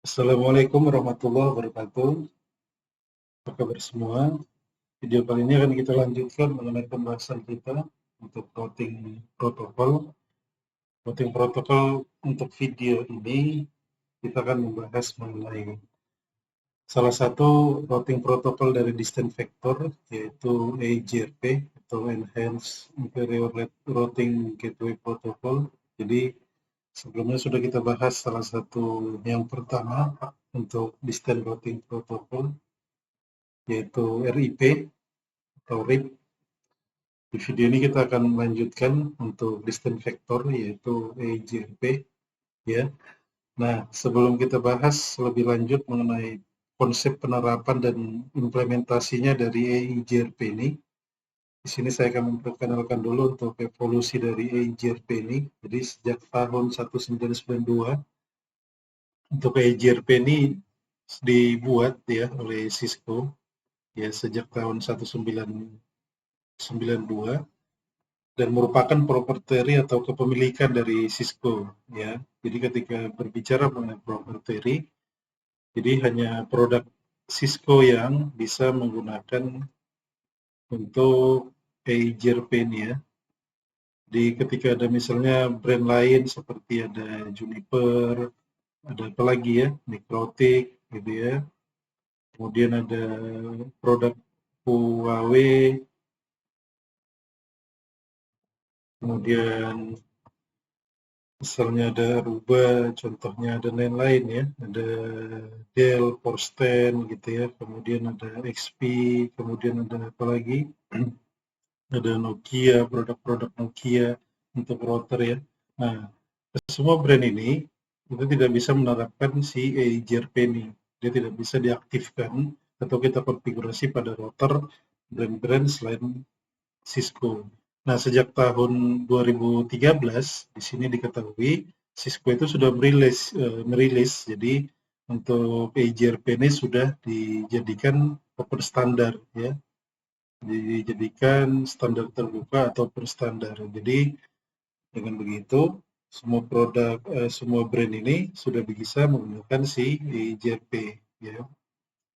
Assalamualaikum warahmatullahi wabarakatuh. Apa kabar semua? Video kali ini akan kita lanjutkan mengenai pembahasan kita untuk routing protokol. Routing protokol untuk video ini kita akan membahas mengenai salah satu routing protokol dari distant vector, yaitu EIGRP atau Enhanced Inferior Routing Gateway Protocol. Jadi sebelumnya sudah kita bahas salah satu yang pertama untuk distant routing protocol, yaitu RIP atau RIP. Di video ini kita akan melanjutkan untuk distant vector, yaitu EIGRP, ya. Nah, sebelum kita bahas lebih lanjut mengenai konsep penerapan dan implementasinya dari EIGRP ini, di sini saya akan memperkenalkan dulu untuk evolusi dari EIGRP ini. Jadi sejak tahun 1992 untuk EIGRP ini dibuat ya oleh Cisco ya sejak tahun 1992 dan merupakan proprietary atau kepemilikan dari Cisco ya. Jadi ketika berbicara mengenai proprietary, jadi hanya produk Cisco yang bisa menggunakan untuk EIGRP ini ya. Jadi ketika ada misalnya brand lain seperti ada Juniper, ada apa lagi ya, Mikrotik gitu ya. Kemudian ada produk Huawei, kemudian misalnya ada Aruba, contohnya ada lain-lain ya, ada Dell, Porsten gitu ya, kemudian ada XP, kemudian ada apa lagi, ada Nokia, produk-produk Nokia untuk router ya. Nah, semua brand ini itu tidak bisa menerapkan si EIGRP ini. Dia tidak bisa diaktifkan atau kita konfigurasi pada router brand-brand selain Cisco. Nah, sejak tahun 2013 di sini diketahui Cisco itu sudah merilis jadi untuk EIGRP ini sudah dijadikan open standar ya. Dijadikan standar terbuka atau open standar. Jadi dengan begitu semua brand ini sudah bisa menggunakan si EIGRP ya.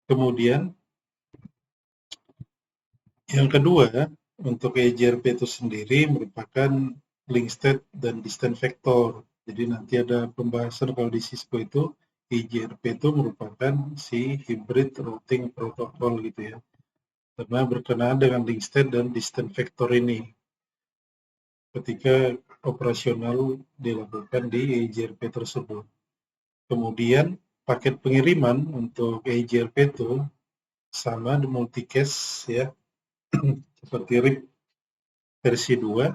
Kemudian yang kedua, untuk EIGRP itu sendiri merupakan link state dan distant vector. Jadi nanti ada pembahasan kalau di Cisco itu EIGRP itu merupakan si hybrid routing protocol gitu ya. Karena berkenaan dengan link state dan distant vector ini ketika operasional dilakukan di EIGRP tersebut. Kemudian paket pengiriman untuk EIGRP itu sama di multicast ya, seperti RIP versi 2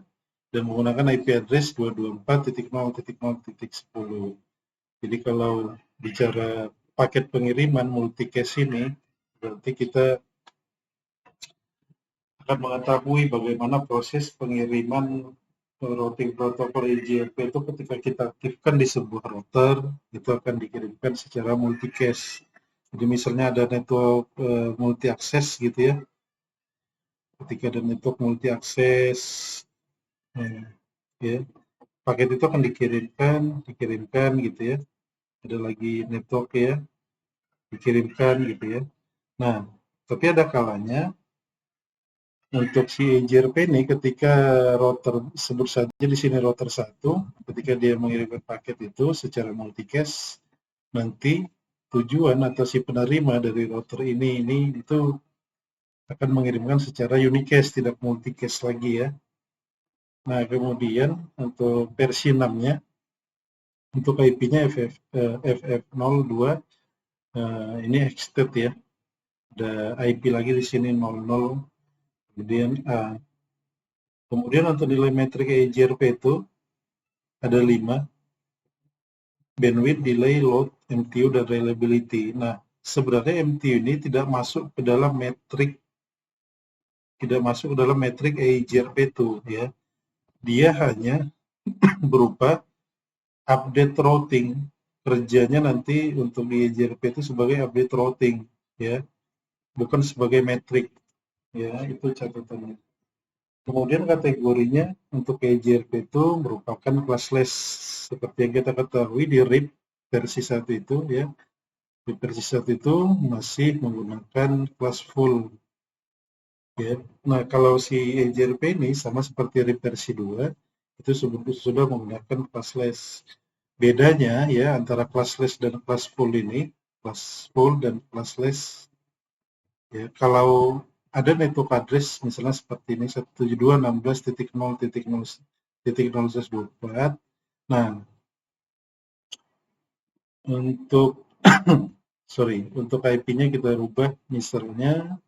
dan menggunakan IP address 224.0.0.10. Jadi kalau bicara paket pengiriman multicast ini, berarti kita akan mengetahui bagaimana proses pengiriman routing protokol EIGRP itu ketika kita aktifkan di sebuah router, itu akan dikirimkan secara multicast. Jadi misalnya ada network multi akses gitu ya, ketika ada network multi akses, ya, paket itu akan dikirimkan gitu ya. Ada lagi network ya, dikirimkan gitu ya. Nah, tapi ada kalanya untuk si EIGRP ini ketika router, sebut saja di sini router 1, ketika dia mengirimkan paket itu secara multicast, nanti tujuan atau si penerima dari router ini itu akan mengirimkan secara unicast, tidak multicast lagi ya. Nah, kemudian untuk versi 6-nya, untuk IP-nya FF02, ini extend ya. Ada IP lagi di sini 00, kemudian A. Kemudian untuk nilai metrik EIGRP itu ada 5, bandwidth, delay, load, MTU, dan reliability. Nah, sebenarnya MTU ini tidak masuk ke dalam metrik EIGRP itu ya. Dia hanya berupa update routing. Kerjanya nanti untuk EIGRP itu sebagai update routing ya, bukan sebagai metrik ya, itu catatannya. Kemudian kategorinya untuk EIGRP itu merupakan classless seperti yang kita ketahui di RIP versi 1 itu ya. Recursive set itu masih menggunakan kelas full. Ya. Nah, kalau si EJRP ini sama seperti recursi 2, itu sudah menggunakan classless. Bedanya ya antara classless dan class full ini, class full dan classless, ya, kalau ada network address misalnya seperti ini 172.16.0.0.0/24. Nah, untuk untuk IP-nya kita rubah misalnya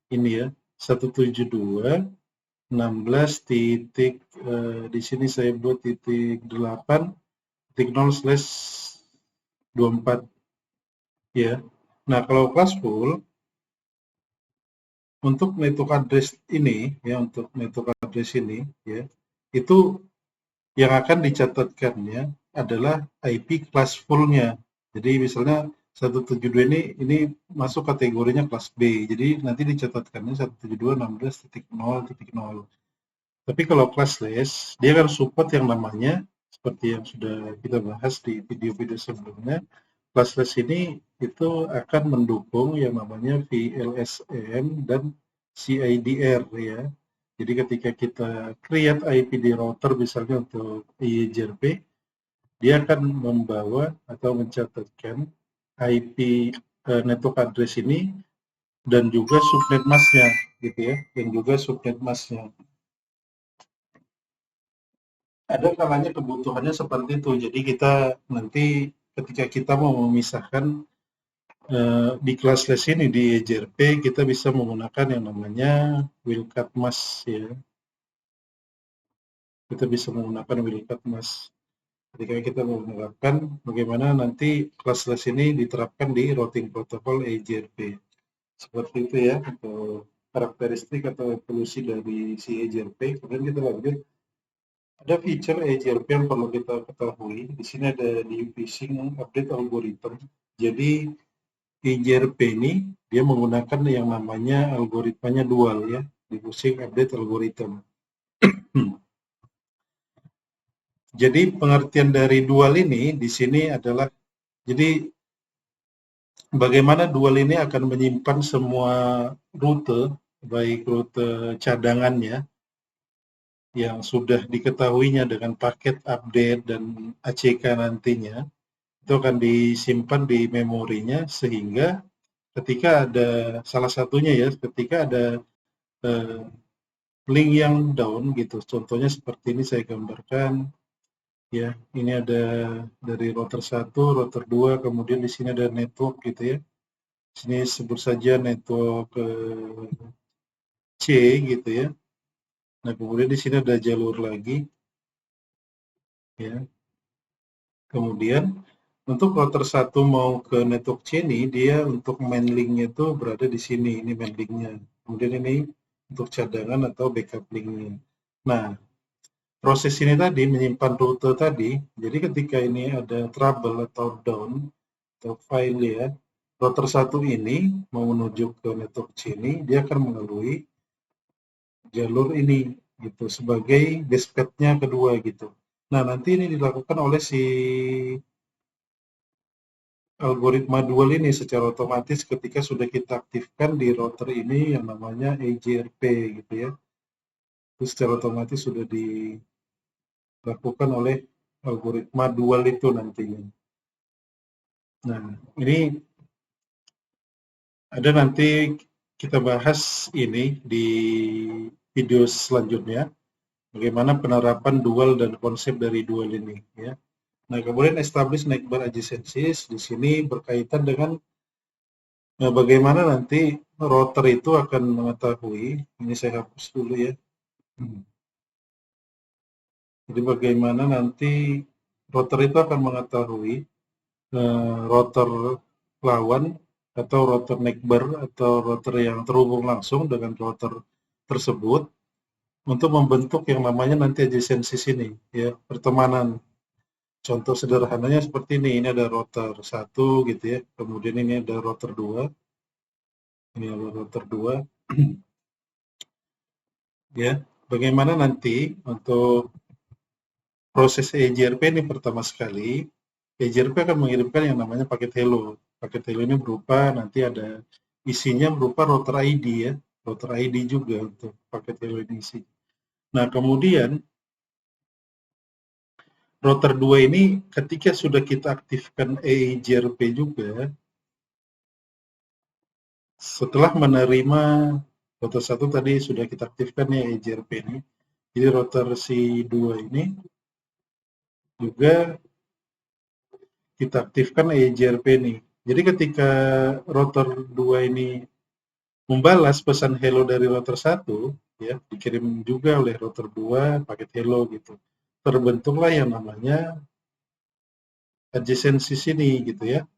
ini ya 172.16. Di sini saya buat .8.0/24 ya. Nah, kalau class full untuk network address ini ya, untuk network address ini ya, itu yang akan dicatatkannya adalah IP class full-nya. Jadi misalnya 172 ini masuk kategorinya kelas B. Jadi nanti dicatatkannya 172.16.0.0. Tapi kalau classless, dia akan support yang namanya seperti yang sudah kita bahas di video-video sebelumnya. Classless ini itu akan mendukung yang namanya VLSM dan CIDR ya. Jadi ketika kita create IP di router misalnya untuk EJRP, dia akan membawa atau mencatatkan IP network address ini dan juga subnet masknya gitu ya, yang juga subnet masknya. Ada kalanya kebutuhannya seperti itu. Jadi kita nanti ketika kita mau memisahkan di classless ini di EJRP kita bisa menggunakan yang namanya wildcard mask ya. Kita bisa menggunakan wildcard mask. Ketika kita menggunakan bagaimana nanti classless ini diterapkan di routing protokol EJRP. Seperti itu ya untuk karakteristik atau evolusi dari si EJRP. Kemudian kita lanjut. Ada feature EJRP yang perlu kita ketahui. Di sini ada diffusing update algorithm. Jadi EJRP ini dia menggunakan yang namanya algoritmanya dual ya, diffusing update algorithm. Jadi pengertian dari dual ini di sini adalah jadi bagaimana dual ini akan menyimpan semua rute, baik rute cadangannya yang sudah diketahuinya dengan paket update dan ACK nantinya, itu akan disimpan di memorinya sehingga ketika ada salah satunya ya, ketika ada link yang down gitu, contohnya seperti ini saya gambarkan ya, ini ada dari router 1, router 2, kemudian di sini ada network gitu ya. Sini sebut saja network C gitu ya. Nah, kemudian di sini ada jalur lagi ya. Kemudian untuk router 1 mau ke network C ini dia untuk main link-nya itu berada di sini, ini main link-nya. Kemudian ini untuk cadangan atau backup link-nya. Nah, proses ini tadi menyimpan rute tadi, jadi ketika ini ada trouble atau down atau file ya, router 1 ini mau menuju ke network C ini, dia akan melalui jalur ini gitu sebagai base-path-nya kedua gitu. Nah, nanti ini dilakukan oleh si algoritma dual ini secara otomatis ketika sudah kita aktifkan di router ini yang namanya EJRP gitu ya. Itu secara otomatis sudah dilakukan oleh algoritma dual itu nantinya. Nah, ini ada nanti kita bahas ini di video selanjutnya, bagaimana penerapan dual dan konsep dari dual ini ya. Nah, kemudian establish neighbor adjacencies di sini berkaitan dengan bagaimana nanti router itu akan mengetahui, ini saya hapus dulu ya. Jadi bagaimana nanti router itu akan mengetahui router lawan atau router neighbor atau router yang terhubung langsung dengan router tersebut untuk membentuk yang namanya nanti adjacencies ini ya, pertemanan. Contoh sederhananya seperti ini ada router 1 gitu ya, kemudian ini ada router 2. Ini ada router 2. Ya, bagaimana nanti untuk proses EJRP ini pertama sekali, EJRP akan mengirimkan yang namanya paket hello. Paket hello ini berupa nanti ada isinya berupa router ID ya, router ID juga untuk paket hello ini isi. Nah, kemudian router 2 ini ketika sudah kita aktifkan EIGRP juga, setelah menerima router 1 tadi sudah kita aktifkan ya EIGRP ini, jadi router si 2 ini juga kita aktifkan EIGRP ini. Jadi ketika router 2 ini membalas pesan hello dari router 1, ya, dikirim juga oleh router 2 paket hello gitu. Terbentuklah yang namanya adjacency sini gitu ya.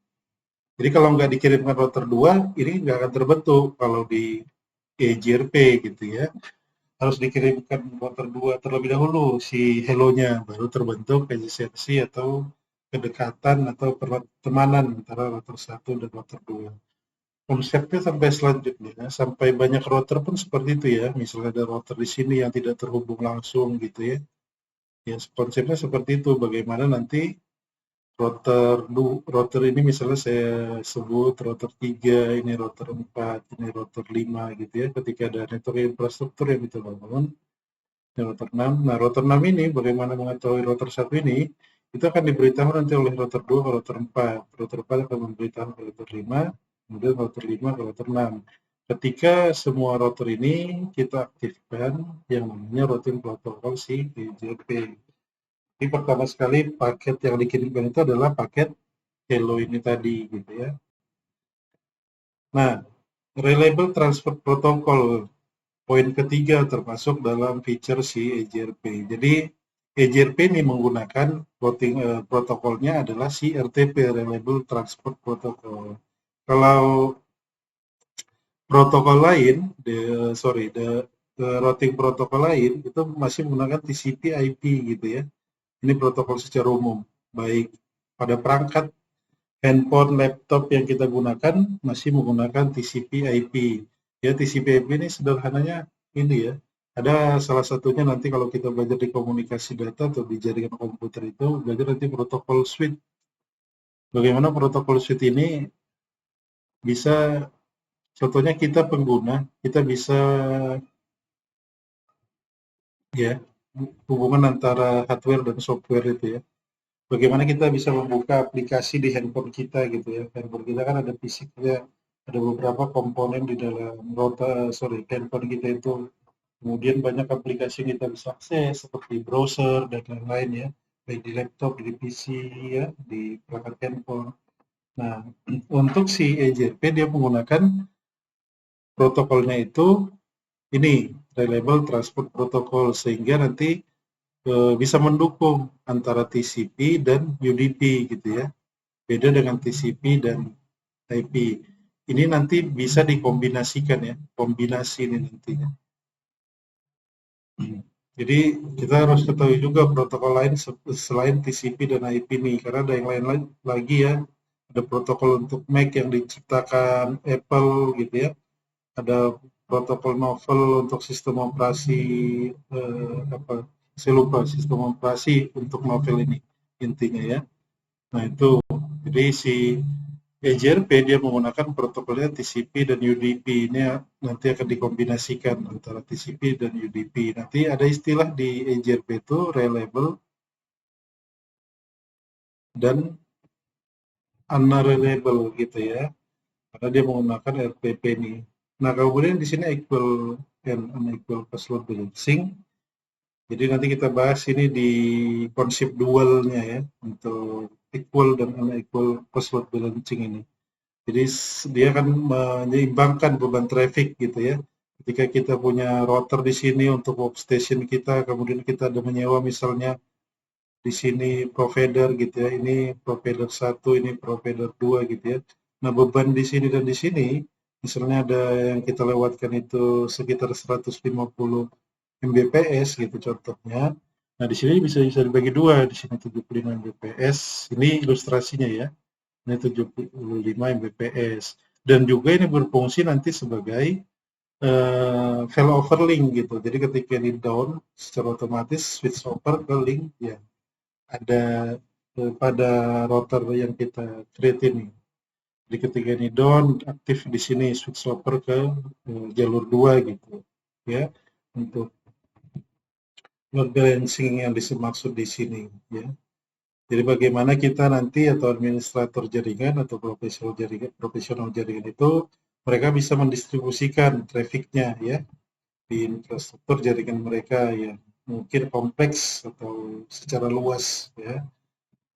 Jadi kalau nggak dikirimkan router 2, ini nggak akan terbentuk kalau di EIGRP gitu ya. Harus dikirimkan router 2 terlebih dahulu si hello-nya, baru terbentuk adjacency atau kedekatan atau pertemanan antara router 1 dan router 2. Konsepnya sampai selanjutnya, sampai banyak router pun seperti itu ya. Misalnya ada router di sini yang tidak terhubung langsung gitu ya. Ya, konsepnya seperti itu. Bagaimana nanti router ini misalnya saya sebut router 3, ini router 4, ini router 5 gitu ya. Ketika ada network infrastruktur yang kita bangun, ini router 6. Nah, router 6 ini bagaimana mengetahui router 1 ini, itu akan diberitahu nanti oleh router 2 ke router 4. Router 4 akan memberitahu ke router 5, kemudian router 5 ke router 6. Ketika semua router ini kita aktifkan yang namanya routing protokol si BGP. Jadi pertama sekali paket yang dikirimkan itu adalah paket hello ini tadi gitu ya. Nah, reliable transfer protocol poin ketiga termasuk dalam feature si EIGRP. Jadi EIGRP ini menggunakan routing protokolnya adalah si RTP, Reliable Transport Protocol. Kalau protokol lain, routing protokol lain itu masih menggunakan TCP/IP gitu ya. Ini protokol secara umum, baik pada perangkat handphone, laptop yang kita gunakan masih menggunakan TCP/IP. Ya, TCP/IP ini sederhananya ini ya. Ada salah satunya nanti kalau kita belajar di komunikasi data atau di jaringan komputer itu belajar nanti protokol switch. Bagaimana protokol switch ini bisa, contohnya kita pengguna, kita bisa ya hubungan antara hardware dan software itu ya. Bagaimana kita bisa membuka aplikasi di handphone kita gitu ya. Handphone kita kan ada fisiknya, ada beberapa komponen di dalam handphone kita itu. Kemudian banyak aplikasi yang kita bisa akses seperti browser dan lain-lain ya, baik di laptop, di PC ya, di perangkat handphone. Nah, untuk si EIGRP dia menggunakan protokolnya itu ini Reliable Transport Protocol, sehingga nanti bisa mendukung antara TCP dan UDP gitu ya. Beda dengan TCP dan IP. Ini nanti bisa dikombinasikan ya, kombinasi ini nantinya. Jadi kita harus ketahui juga protokol lain selain TCP dan IP ini, karena ada yang lain lagi ya. Ada protokol untuk Mac yang diciptakan Apple gitu ya. Ada protokol novel untuk sistem operasi saya lupa sistem operasi untuk novel ini intinya ya. Nah itu, jadi si EIGRP dia menggunakan protokolnya TCP dan UDP, ini nanti akan dikombinasikan antara TCP dan UDP. Nanti ada istilah di EIGRP itu reliable dan unreliable gitu ya, karena dia menggunakan RPP ini. Nah kemudian di sini equal and unequal password balancing. Jadi nanti kita bahas ini di konsep dualnya ya, untuk equal dan unequal password balancing ini. Jadi dia akan menyeimbangkan beban traffic gitu ya. Ketika kita punya router di sini untuk workstation kita, kemudian kita ada menyewa misalnya di sini provider gitu ya, ini provider 1, ini provider 2 gitu ya. Nah beban di sini dan di sini, misalnya ada yang kita lewatkan itu sekitar 150 Mbps gitu contohnya. Nah di sini bisa dibagi dua, di sini 75 Mbps, ini ilustrasinya ya. Ini 75 Mbps. Dan juga ini berfungsi nanti sebagai failover link gitu. Jadi ketika di down, secara otomatis switch over ke link ya ada pada router yang kita create ini. Jadi ketika ini down, aktif di sini switch over ke jalur 2 gitu ya, untuk load balancing yang dimaksud di sini ya. Jadi bagaimana kita nanti atau administrator jaringan atau profesional jaringan itu mereka bisa mendistribusikan trafficnya ya di infrastruktur jaringan mereka yang mungkin kompleks atau secara luas ya.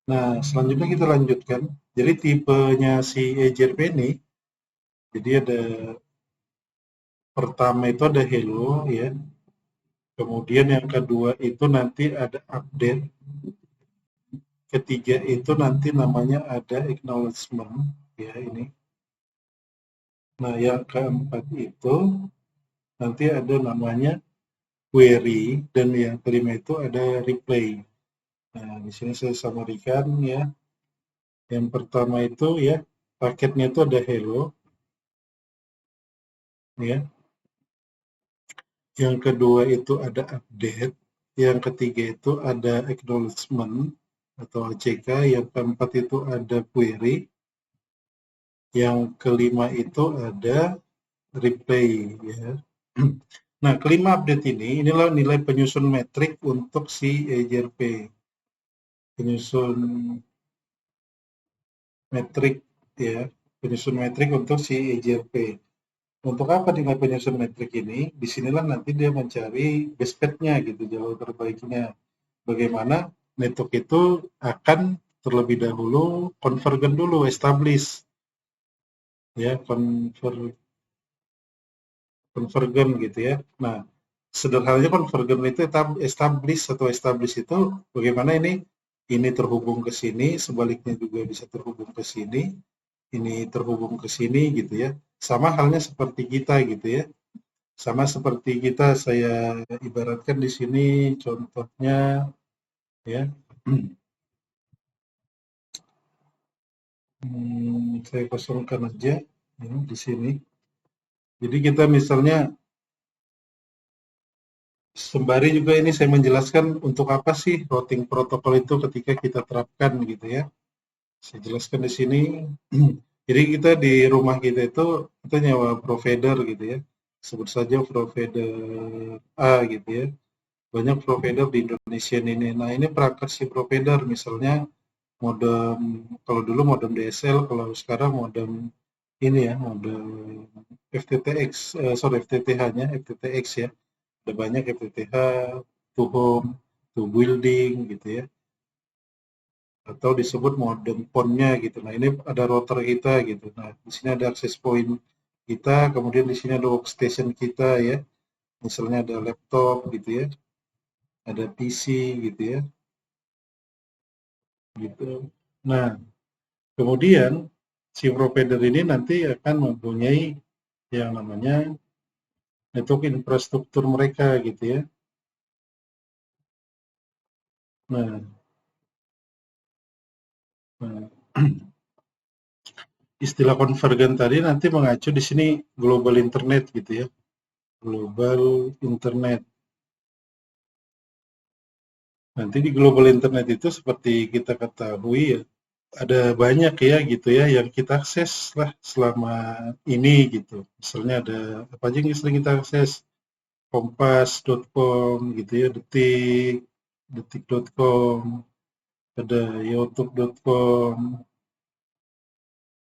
Nah, selanjutnya kita lanjutkan. Jadi tipenya si EJRP ini, jadi ada pertama itu ada hello ya. Kemudian yang kedua itu nanti ada update. Ketiga itu nanti namanya ada acknowledgement ya ini. Nah, yang keempat itu nanti ada namanya query dan yang kelima itu ada replay. Nah, di sini saya samarikan ya. Yang pertama itu ya paketnya itu ada hello ya. Yang kedua itu ada update. Yang ketiga itu ada acknowledgement atau ACK. Yang keempat itu ada query. Yang kelima itu ada replay ya. Nah, kelima update inilah nilai penyusun metrik untuk si EJRP. Penyusun metrik ya, penyusun metrik untuk si EJRP. Untuk apa nilai penyusun metrik ini? Disinilah nanti dia mencari best path-nya gitu, jalur terbaiknya. Bagaimana network itu akan terlebih dahulu convergen dulu, establish ya, convergen gitu ya. Nah, sederhananya convergen itu establish itu bagaimana ini terhubung ke sini, sebaliknya juga bisa terhubung ke sini, ini terhubung ke sini gitu ya. Sama halnya seperti kita gitu ya. Sama seperti kita, saya ibaratkan di sini contohnya ya. Saya kosongkan aja ini di sini. Jadi kita misalnya sembari juga ini saya menjelaskan untuk apa sih routing protokol itu ketika kita terapkan gitu ya. Saya jelaskan di sini. Jadi kita di rumah kita itu kita nyewa provider gitu ya. Sebut saja provider A gitu ya. Banyak provider di Indonesia ini. Nah, ini perangkat si provider misalnya modem, kalau dulu modem DSL, kalau sekarang modem ini ya, modem FTTX, FTTH-nya, FTTX ya. Ada banyak FTTH, to home, to building gitu ya. Atau disebut modem PON-nya gitu. Nah, ini ada router kita gitu. Nah, di sini ada access point kita, kemudian di sini ada workstation kita ya. Misalnya ada laptop gitu ya. Ada PC gitu ya. Gitu. Nah, kemudian si provider ini nanti akan mempunyai yang namanya network infrastruktur mereka gitu ya. Nah, istilah konvergen tadi nanti mengacu di sini global internet gitu ya. Global internet. Nanti di global internet itu seperti kita ketahui ya, ada banyak ya gitu ya yang kita akses lah selama ini gitu. Misalnya ada apa aja yang sering kita akses? Kompas.com gitu ya, detik.com, ada youtube.com,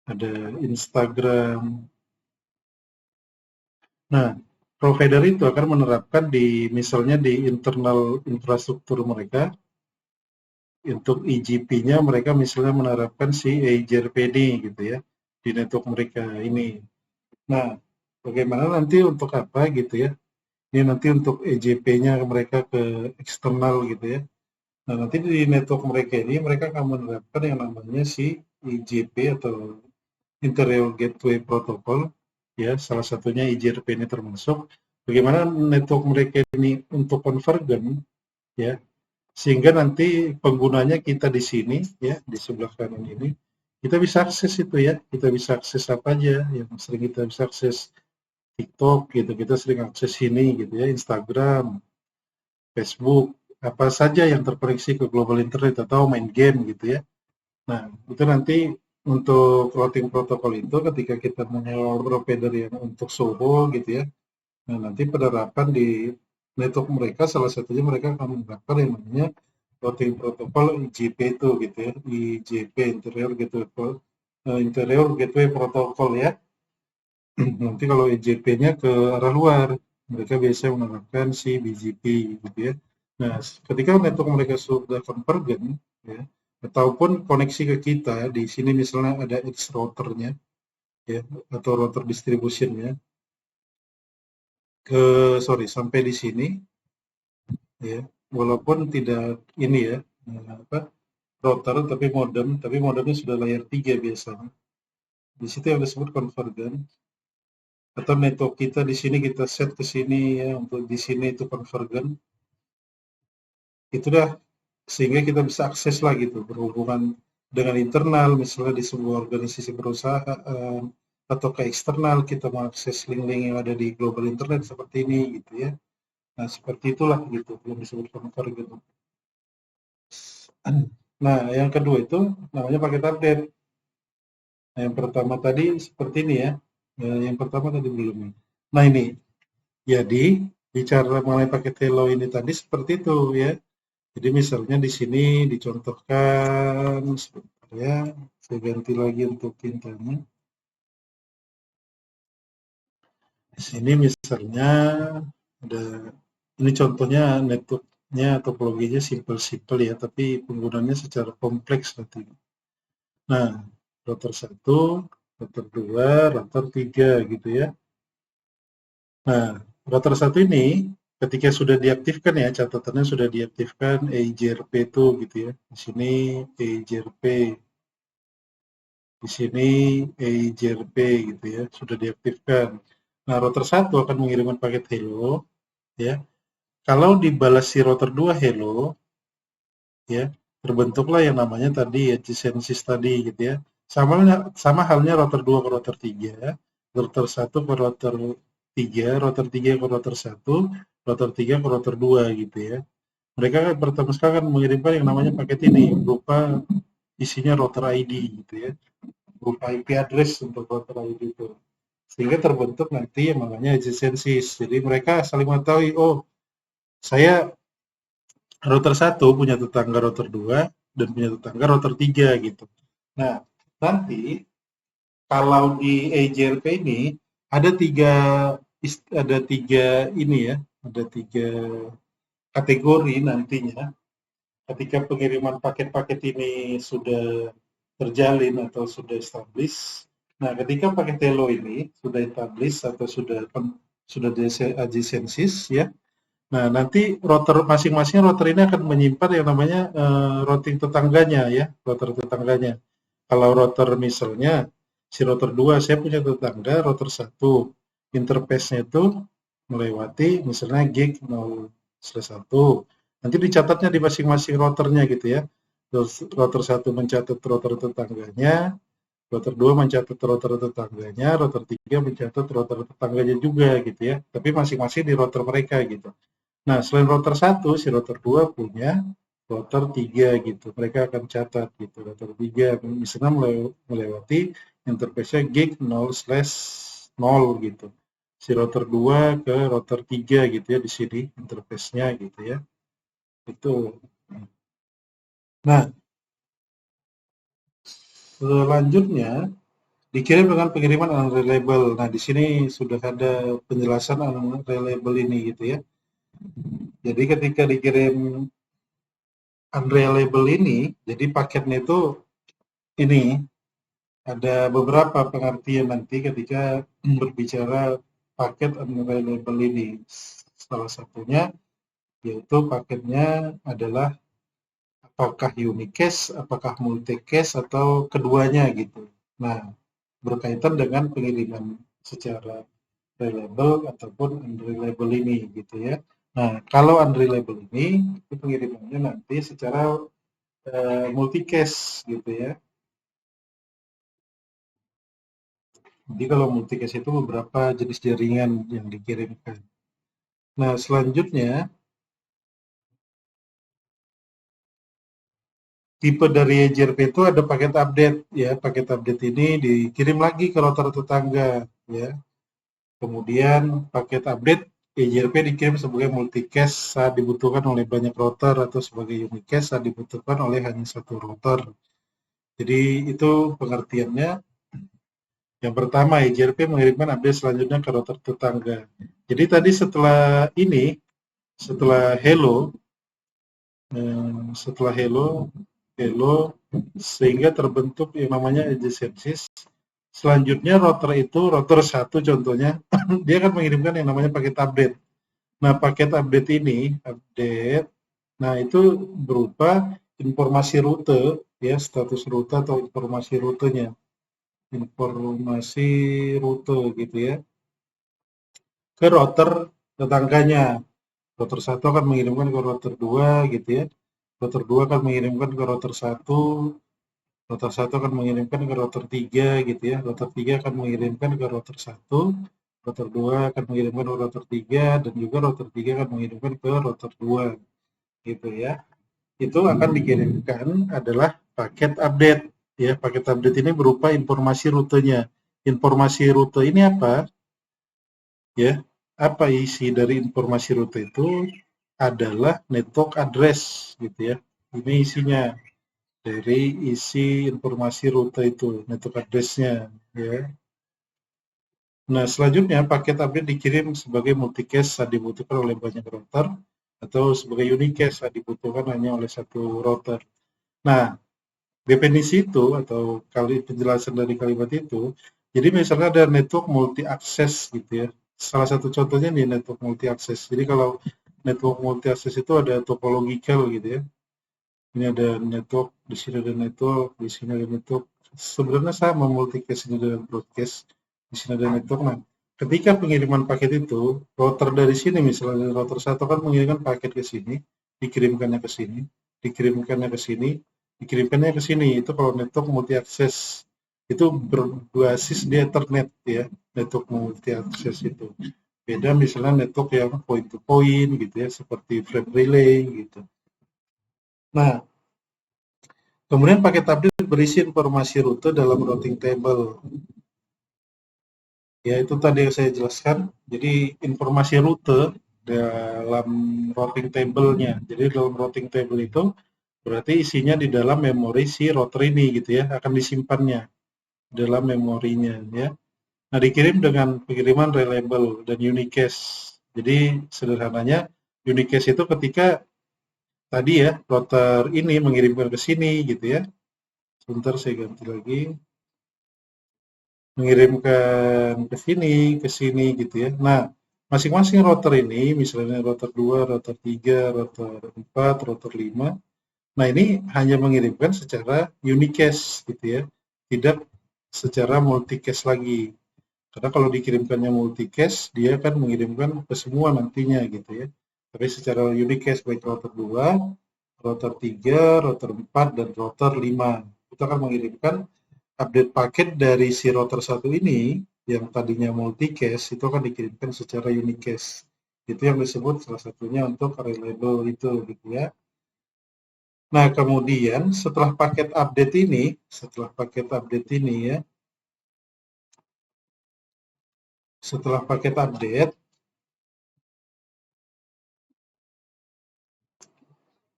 ada Instagram. Nah, provider itu akan menerapkan misalnya di internal infrastruktur mereka, untuk EGP-nya mereka misalnya menerapkan si EJRPD gitu ya, di network mereka ini. Nah, bagaimana nanti untuk apa gitu ya, ini nanti untuk EJP-nya mereka ke eksternal gitu ya. Nah, nanti di network mereka ini mereka akan menerapkan yang namanya si EJP atau Interior Gateway Protocol ya, salah satunya EJRP ini termasuk. Bagaimana network mereka ini untuk convergen ya, sehingga nanti penggunanya kita di sini ya, di sebelah kanan ini kita bisa akses itu ya, kita bisa akses apa aja yang sering kita bisa akses. TikTok gitu, kita sering akses ini gitu ya, Instagram, Facebook, apa saja yang terkoneksi ke global internet atau main game gitu ya. Nah, itu nanti untuk routing protokol itu ketika kita menyewa provider yang untuk SOHO gitu ya, nah nanti penerapan di network mereka salah satunya mereka akan menerapkan yang namanya routing protokol IGP itu gitu ya, IGP Interior Gateway Protocol ya. Nanti kalau IGP-nya ke arah luar, mereka biasanya menerapkan si BGP gitu ya. Nah, ketika network mereka sudah convergen ya, ataupun koneksi ke kita, di sini misalnya ada X routernya ya, atau router distributionnya, sampai di sini ya, walaupun tidak ini ya, apa, router tapi modemnya sudah layer 3 biasanya. Di situ yang disebut convergen atau network kita di sini kita set ke sini ya, untuk di sini itu convergen. Itu dah sehingga kita bisa akses lah gitu, berhubungan dengan internal misalnya di sebuah organisasi perusahaan atau ke eksternal kita mengakses link-link yang ada di global internet seperti ini gitu ya. Nah, seperti itulah gitu yang disebut convergen. Nah, yang kedua itu namanya paket update. Nah, yang pertama tadi seperti ini ya. Yang pertama tadi belum. Nah, ini. Jadi, bicara mengenai paket hello ini tadi seperti itu ya. Jadi misalnya di sini dicontohkan sebentar ya. Saya ganti lagi untuk tintanya. Di sini misalnya ada ini contohnya networknya topologinya simple-simple ya, tapi penggunaannya secara kompleks nanti. Nah, router 1, router 2, router 3 gitu ya. Nah, router 1 ini ketika sudah diaktifkan ya, catatannya sudah diaktifkan EIGRP itu gitu ya. Di sini EIGRP, di sini EIGRP gitu ya, sudah diaktifkan. Nah, router 1 akan mengirimkan paket hello ya. Kalau dibalas si router 2 hello ya, terbentuklah yang namanya tadi adjacencies tadi gitu ya. Sama halnya router 2 ke router 3, router 1 ke router 3, router 3 ke router 1, router 3 ke router 2 gitu ya. Mereka kan pertama sekali kan mengirimkan yang namanya paket ini berupa isinya router ID gitu ya, berupa IP address untuk router ID itu. Sehingga terbentuk nanti yang namanya adjacencies. Jadi mereka saling mengetahui, oh saya router 1 punya tetangga router 2 dan punya tetangga router 3 gitu. Nah, nanti kalau di EJRP ini ada tiga ini ya, ada tiga kategori nantinya. Ketika pengiriman paket-paket ini sudah terjalin atau sudah established, nah ketika paket hello ini sudah established atau sudah adjacencies ya, nah, nanti router masing-masing router ini akan menyimpan yang namanya routing tetangganya ya, router tetangganya. Kalau router misalnya si router 2 saya punya tetangga router 1, interface-nya itu melewati misalnya gig 0/1. Nanti dicatatnya di masing-masing routernya gitu ya. Terus router 1 mencatat router tetangganya, router 2 mencatat router tetangganya, router 3 mencatat router tetangganya juga gitu ya. Tapi masing-masing di router mereka gitu. Nah, selain router 1, si router 2 punya router 3 gitu. Mereka akan catat gitu. Router 3 misalnya melewati interface-nya gig 0/0 gitu. Si router 2 ke router 3 gitu ya di sini interface-nya gitu ya. Itu. Nah, selanjutnya dikirim dengan pengiriman unreliable. Nah, di sini sudah ada penjelasan unreliable ini gitu ya. Jadi ketika dikirim unreliable ini, jadi paketnya itu ini ada beberapa pengertian nanti ketika berbicara paket unreliable ini. Salah satunya yaitu paketnya adalah apakah unicast, apakah multicast, atau keduanya gitu. Nah, berkaitan dengan pengiriman secara reliable ataupun unreliable ini gitu ya. Nah, kalau unreliable ini itu pengirimannya nanti secara multicast gitu ya. Jadi kalau multicast itu beberapa jenis jaringan yang dikirimkan. Nah, selanjutnya tipe dari EJRP itu ada paket update ya. Paket update ini dikirim lagi ke router tetangga ya. Kemudian paket update EJRP dikirim sebagai multicast saat dibutuhkan oleh banyak router atau sebagai unicast saat dibutuhkan oleh hanya satu router. Jadi itu pengertiannya. Yang pertama, EJRP mengirimkan update selanjutnya ke router tetangga. Jadi tadi setelah ini, setelah hello, sehingga terbentuk yang namanya adjacencies. Selanjutnya router 1 contohnya, dia akan mengirimkan yang namanya paket update. Nah, paket update ini, nah itu berupa informasi rute, ya, status rute atau informasi rutenya. Informasi rute gitu ya, ke router tetangganya. Router 1 akan mengirimkan ke router 2 gitu ya. Router 2 akan mengirimkan ke router 1, router 1 akan mengirimkan ke router 3 gitu ya. Router 3 akan mengirimkan ke router 1, router 2 akan mengirimkan ke router 3, dan juga router 3 akan mengirimkan ke router 2 gitu ya. Itu akan dikirimkan adalah paket update ya. Paket update ini berupa informasi rutenya. Informasi rute ini apa? Ya, apa isi dari informasi rute itu? Adalah network address gitu ya. Ini isinya dari isi informasi rute itu, network address-nya ya. Nah, selanjutnya paket update dikirim sebagai multicast saat dibutuhkan oleh banyak router atau sebagai unicast saat dibutuhkan hanya oleh satu router. Nah, definisi itu atau penjelasan dari kalimat itu, jadi misalnya ada network multi access gitu ya. Salah satu contohnya di network multi access. Jadi kalau network multi access itu ada topological gitu ya. Ini ada network, di sini ada network, di sini ada network. Sebenarnya sama multicast ini dengan broadcast. Di sini ada network. Nah, ketika pengiriman paket itu, router dari sini misalnya router 1 kan mengirimkan paket ke sini, dikirimkannya ke sini, dikirimkannya ke sini, dikirimkannya ke sini. Itu kalau network multi access. Itu berbasis di Ethernet ya, network multi access itu. Beda misalnya network yang point to point gitu ya, seperti frame relay gitu. Nah, kemudian paket update berisi informasi rute dalam routing table. Ya, itu tadi yang saya jelaskan. Jadi, informasi rute dalam routing table-nya. Jadi, dalam routing table itu berarti isinya di dalam memori si router ini gitu ya, akan disimpannya dalam memorinya ya. Nah, dikirim dengan pengiriman reliable dan unicast. Jadi, sederhananya unicast itu ketika tadi ya, router ini mengirimkan ke sini gitu ya. Sebentar saya ganti lagi. Mengirimkan ke sini gitu ya. Nah, masing-masing router ini, misalnya router 2, router 3, router 4, router 5, nah ini hanya mengirimkan secara unicast gitu ya, tidak secara multicast lagi. Karena kalau dikirimkannya multicast, dia akan mengirimkan ke semua nantinya gitu ya. Tapi secara unicast baik router 2, router 3, router 4, dan router 5. Itu akan mengirimkan update paket dari si router 1 ini yang tadinya multicast itu akan dikirimkan secara unicast. Itu yang disebut salah satunya untuk reliable itu gitu ya. Nah, kemudian setelah paket update ini ya, setelah paket update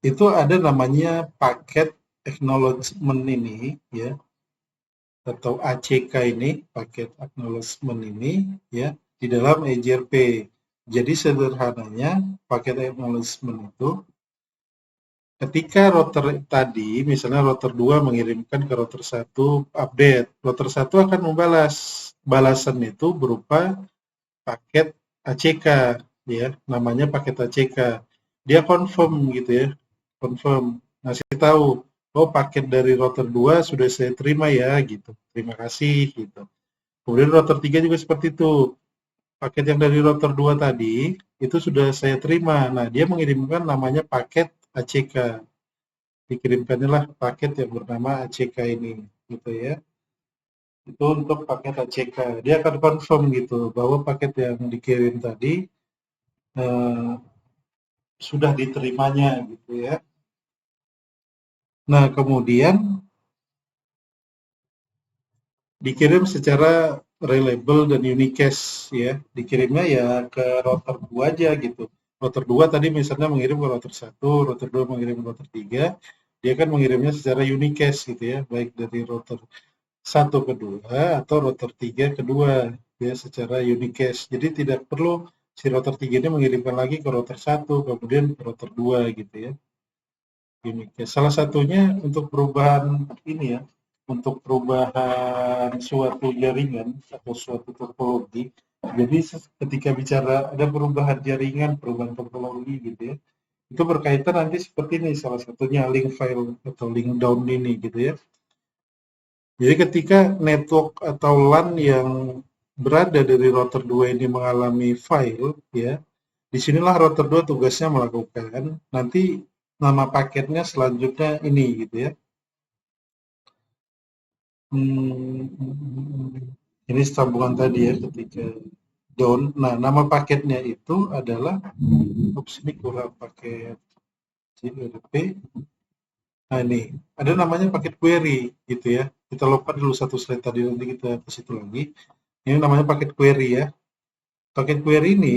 itu ada namanya paket acknowledgement ini ya, atau ACK ini, paket acknowledgement ini ya, di dalam EJRP. Jadi sederhananya paket acknowledgement itu ketika router tadi, misalnya router 2 mengirimkan ke router 1 update, router 1 akan membalas. Balasan itu berupa paket ACK ya, namanya paket ACK. Dia confirm gitu ya, confirm, ngasih tahu, oh paket dari router 2 sudah saya terima ya gitu. Terima kasih gitu. Kemudian router 3 juga seperti itu. Paket yang dari router 2 tadi itu sudah saya terima. Nah, dia mengirimkan namanya paket ACK. Dikirimkannya lah paket yang bernama ACK ini gitu ya. Itu untuk paket ACK. Dia akan confirm gitu bahwa paket yang dikirim tadi sudah diterimanya gitu ya. Nah, kemudian dikirim secara reliable dan unicast ya. Dikirimnya ya ke router 2 aja gitu. Router 2 tadi misalnya mengirim ke router 1, router 2 mengirim ke router 3, dia kan mengirimnya secara unicast gitu ya, baik dari router 1 ke 2 atau router 3 ke 2 ya secara unicast. Jadi tidak perlu si router 3 ini mengirimkan lagi ke router 1, kemudian ke router 2 gitu ya. Unicast. Salah satunya untuk perubahan ini ya, untuk perubahan suatu jaringan atau suatu topologi. Jadi ketika bicara ada perubahan jaringan, perubahan topologi gitu ya, itu berkaitan nanti seperti ini, salah satunya link file atau link down ini gitu ya. Jadi ketika network atau LAN yang berada dari router 2 ini mengalami file ya, disinilah router 2 tugasnya melakukan nanti nama paketnya selanjutnya ini gitu ya. Ini sambungan tadi ya ketika down. Nah, nama paketnya itu adalah ini kurang paket JRP. Nah, ini ada namanya paket query gitu ya. Kita lompat dulu satu slide tadi, nanti kita ke situ lagi. Ini namanya paket query ya. Paket query ini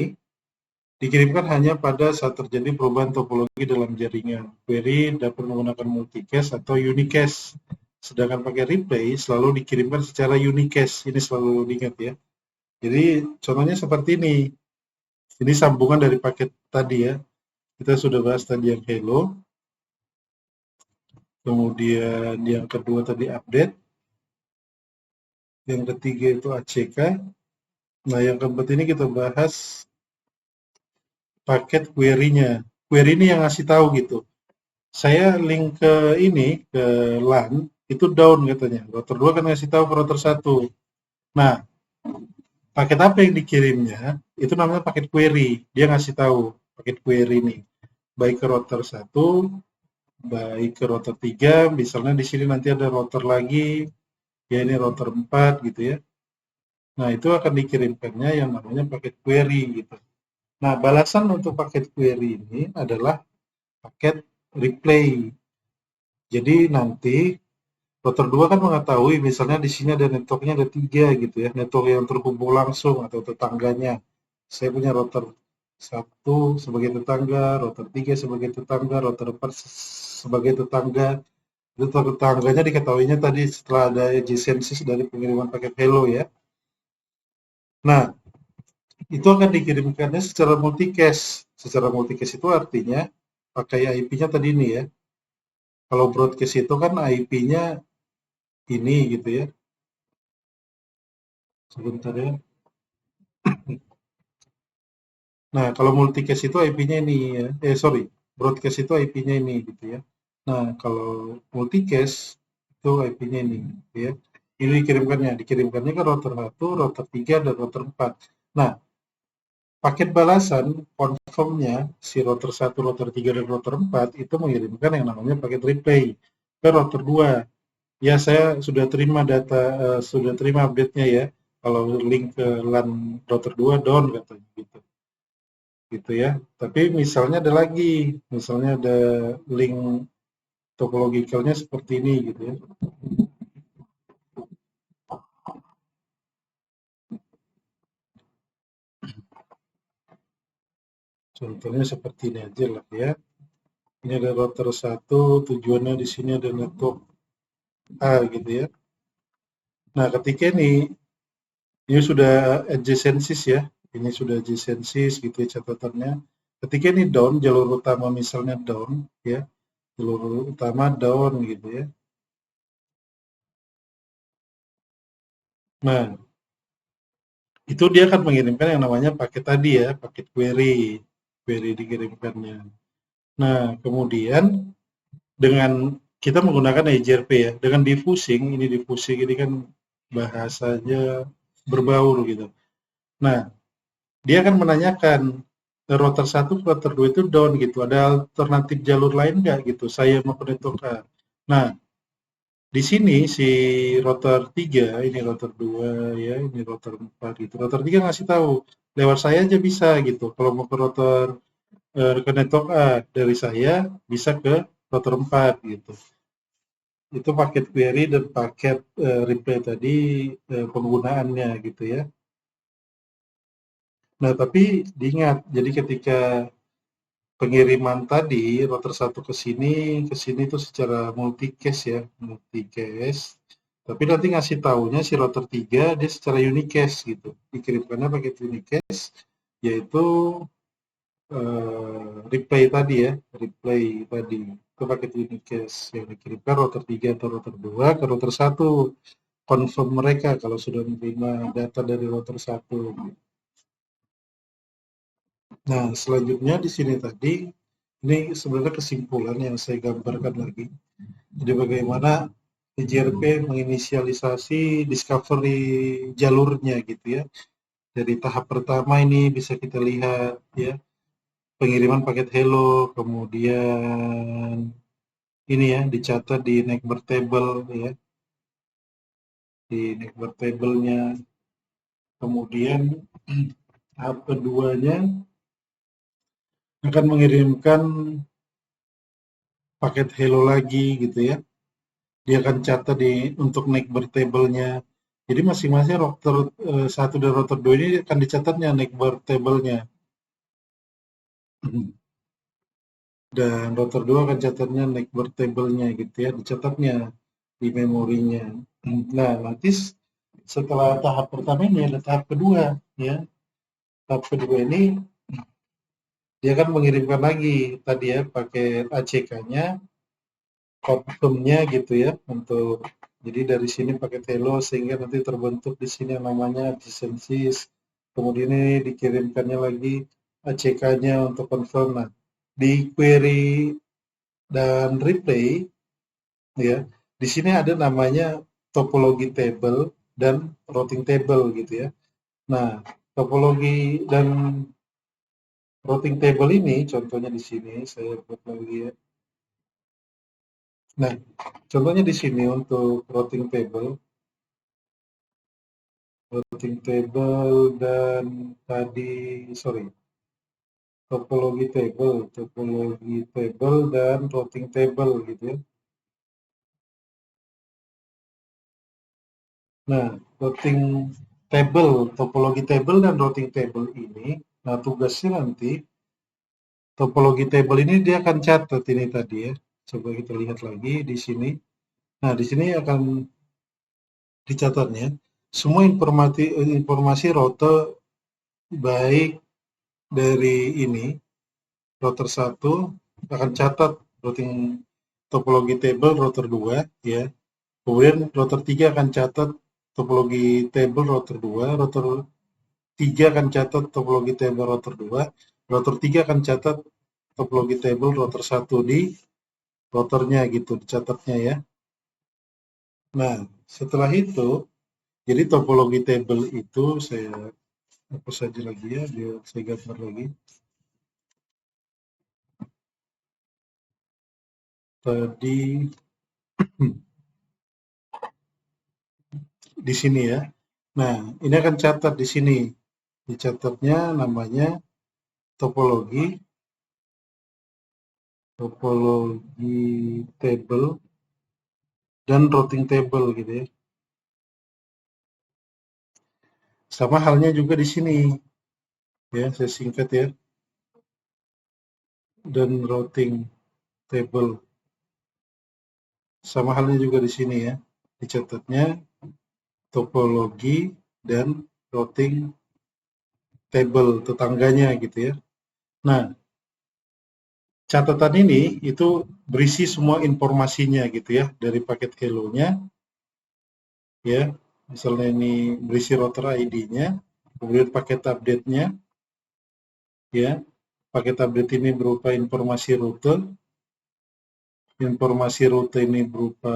dikirimkan hanya pada saat terjadi perubahan topologi dalam jaringan. Query dapat menggunakan multicast atau unicast. Sedangkan pakai replay selalu dikirimkan secara unicast. Ini selalu diingat ya. Jadi contohnya seperti ini. Ini sambungan dari paket tadi ya. Kita sudah bahas tadi yang hello. Kemudian yang kedua tadi update. Yang ketiga itu ACK. Nah, yang keempat ini kita bahas paket query-nya. Query ini yang ngasih tahu gitu. Saya link ke ini, ke LAN, itu down katanya. Router 2 kan ngasih tahu ke router 1. Nah, paket apa yang dikirimnya, itu namanya paket query. Dia ngasih tahu paket query ini. Baik ke router 1, baik ke router 3, misalnya di sini nanti ada router lagi, ya ini router 4 gitu ya. Nah, itu akan dikirimkannya yang namanya paket query gitu. Nah, balasan untuk paket query ini adalah paket replay. Jadi nanti router 2 kan mengetahui misalnya di sini ada networknya ada 3 gitu ya, network yang terhubung langsung atau tetangganya. Saya punya router 1 sebagai tetangga, router 3 sebagai tetangga, router 4 sebagai tetangga. Itu tetangganya diketahuinya tadi setelah ada adjacencies dari pengiriman paket hello ya. Nah, itu akan dikirimkannya secara multicast. Secara multicast itu artinya pakai IP-nya tadi ini ya. Kalau broadcast itu kan IP-nya ini gitu ya. Sebentar ya. Nah, kalau multicast itu IP-nya ini ya. Sorry, broadcast itu IP-nya ini gitu ya. Nah, kalau multicast itu IP-nya ini gitu ya. Ini dikirimkannya ke router 1, router 3, dan router 4. Nah, paket balasan confirm-nya si router 1, router 3, dan router 4 itu mengirimkan yang namanya paket replay ke router 2. Ya, saya sudah terima sudah terima update-nya ya. Kalau link ke LAN router 2 down katanya gitu ya. Tapi misalnya ada lagi, misalnya ada link topologikalnya seperti ini gitu ya. Contohnya seperti ini aja lah ya. Ini ada router 1, tujuannya di sini ada network A gitu ya. Nah, ketika ini sudah adjacencies ya. Ini sudah adjacencies gitu ya catatannya. Ketika ini down, jalur utama misalnya down ya. Jalur utama down gitu ya. Nah, itu dia akan mengirimkan yang namanya paket tadi ya, paket query dikirimkannya. Nah, kemudian dengan kita menggunakan EJRP ya, dengan diffusing ini kan bahasanya berbaur gitu. Nah, dia akan menanyakan router 1 router 2 itu down gitu, ada alternatif jalur lain nggak gitu, saya mau ke network A. Nah, di sini si router 3, ini router 2 ya, ini router 4 gitu. Router 3 ngasih tahu, lewat saya aja bisa gitu. Kalau mau ke router ke network A dari saya bisa ke router 4 gitu. itu paket query dan paket replay tadi penggunaannya gitu ya. Nah, tapi diingat, jadi ketika pengiriman tadi router 1 ke sini itu secara multicast ya, multicast. Tapi nanti ngasih taunya si router 3 dia secara unicast gitu. Dikirimkannya pakai unicast, yaitu replay tadi ya, replay tadi. Itu paket unicast yang dikirimkan router 3 atau router 2 ke router 1. Confirm mereka kalau sudah menerima data dari router 1. Nah, selanjutnya di sini tadi, ini sebenarnya kesimpulan yang saya gambarkan lagi. Jadi bagaimana PGRP menginisialisasi discovery jalurnya gitu ya. Dari tahap pertama ini bisa kita lihat ya, pengiriman paket hello, kemudian ini ya dicatat di neighbor table ya, di neighbor table-nya. Kemudian tahap keduanya akan mengirimkan paket hello lagi gitu ya. Dia akan catat untuk neighbor table-nya. Jadi masing-masing router 1 dan router 2 ini akan dicatatnya neighbor table-nya. Dan router 2 akan catatnya neighbor table-nya gitu ya, dicatatnya di memorinya. Nah, nanti setelah tahap pertama ini ada tahap kedua ya. Tahap kedua ini dia akan mengirimkan lagi tadi ya paket ACK-nya, confirm-nya gitu ya, untuk jadi dari sini paket hello sehingga nanti terbentuk di sini yang namanya adjacencies. Kemudian ini dikirimkannya lagi ACK-nya untuk confirm. Nah, di query dan replay ya, di sini ada namanya topologi table dan routing table gitu ya. Nah, topologi dan routing table ini contohnya di sini saya buat lagi ya. Nah, contohnya di sini untuk routing table dan tadi topologi table dan routing table gitu ya. Nah, routing table, topologi table dan routing table ini, nah tugasnya nanti topologi table ini dia akan catat ini tadi ya. Coba kita lihat lagi di sini. Nah, di sini akan dicatatnya semua informasi router baik dari ini router 1 akan catat routing topologi table router 2 ya. Kemudian router 3 akan catat topologi table router 2, router 3 akan catat topologi table router 2, router 3 akan catat topologi table router 1 di routernya gitu dicatatnya ya. Nah, setelah itu jadi topologi table itu saya hapus saja lagi ya, biar saya gambar lagi. Tadi di sini ya. Nah, ini akan catat di sini. Dicatatnya namanya topologi table dan routing table gitu ya. Sama halnya juga di sini. Ya, saya singkat ya. Dan routing table. Sama halnya juga di sini ya. Dicatatnya topologi dan routing table tetangganya gitu ya. Nah, catatan ini itu berisi semua informasinya gitu ya, dari paket hello-nya ya. Misalnya ini berisi router ID-nya, kemudian paket update-nya ya. Paket update ini berupa informasi rute ini berupa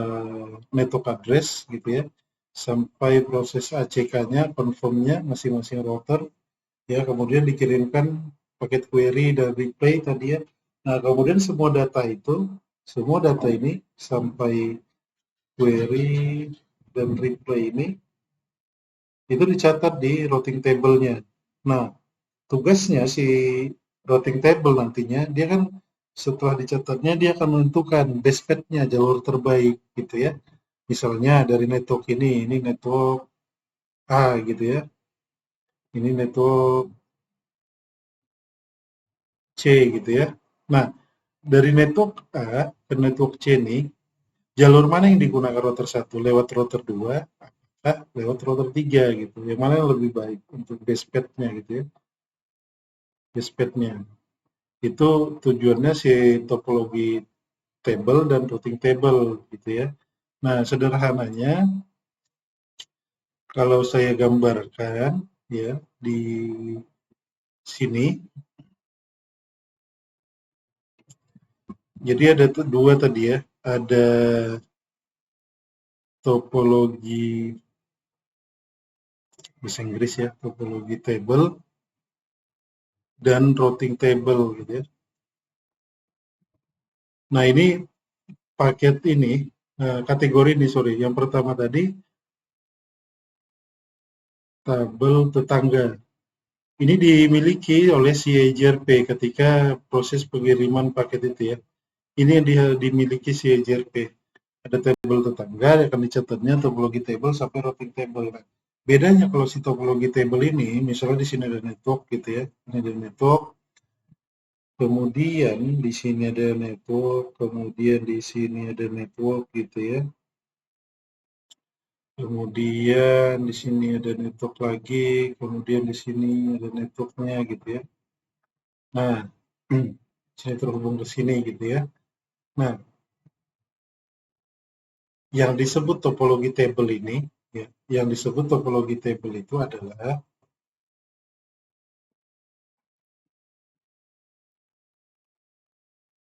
network address gitu ya, sampai proses ACK-nya, confirm-nya masing-masing router ya, kemudian dikirimkan paket query dan replay tadi ya. Nah, kemudian semua data ini sampai query dan replay ini itu dicatat di routing table-nya. Nah, tugasnya si routing table nantinya dia kan setelah dicatatnya dia akan menentukan best path-nya, jalur terbaik gitu ya. Misalnya dari network ini network A gitu ya. Ini network C gitu ya. Nah, dari network A ke network C ini, jalur mana yang digunakan router 1? Lewat router 2, apakah lewat router 3 gitu. Yang mana yang lebih baik untuk best path-nya gitu ya. Best path-nya. Itu tujuannya si topologi table dan routing table gitu ya. Nah, sederhananya kalau saya gambarkan ya di sini, jadi ada dua tadi ya, ada topologi bahasa Inggris ya, topologi table dan routing table gitu ya. Nah, ini paket ini kategori ini sorry, yang pertama tadi tabel tetangga. Ini dimiliki oleh si EJRP ketika proses pengiriman paket itu ya. Ini yang dimiliki si EJRP. Ada tabel tetangga, akan dicatatnya topologi table sampai routing table. Nah, bedanya kalau si topologi table ini, misalnya di sini ada network gitu ya, ini ada network, kemudian di sini ada network, kemudian di sini ada network gitu ya. Kemudian di sini ada network lagi, kemudian di sini ada networknya gitu ya. Nah, sini terhubung ke sini gitu ya. Nah, yang disebut topologi table ini, ya, yang disebut topologi table itu adalah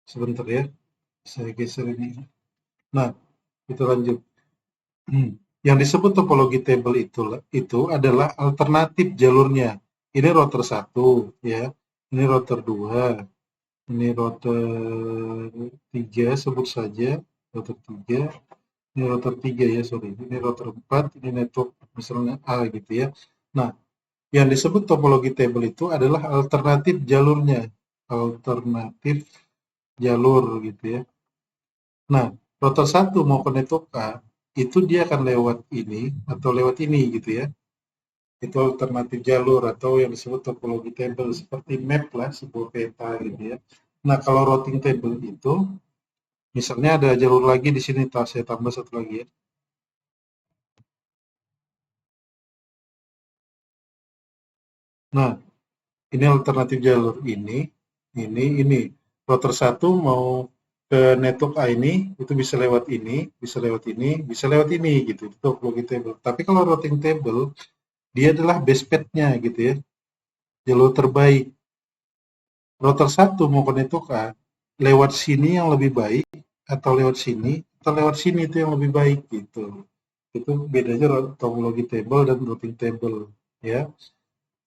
sebentar ya, saya geser ini. Nah, kita lanjut. Yang disebut topologi table itu adalah alternatif jalurnya. Ini router 1 ya, ini router 2, ini router 3 sebut saja, router 3, ini router 3 ya, sorry. Ini router 4, ini network misalnya A gitu ya. Nah, yang disebut topologi table itu adalah alternatif jalurnya. Alternatif jalur gitu ya. Nah, router 1 mau ke network A, itu dia akan lewat ini atau lewat ini gitu ya. Itu alternatif jalur atau yang disebut topologi table seperti map lah, sebuah peta gitu ya. Nah, kalau routing table itu misalnya ada jalur lagi di sini, saya tambah satu lagi ya. Nah, ini alternatif jalur ini. Router 1 mau ke network A ini, itu bisa lewat ini, bisa lewat ini, bisa lewat ini gitu. Itu topologi table. Tapi kalau routing table, dia adalah best path-nya gitu ya. Jalur terbaik. Router 1 mau ke network A, lewat sini yang lebih baik, atau lewat sini, atau lewat sini itu yang lebih baik gitu. Itu bedanya topologi table dan routing table ya.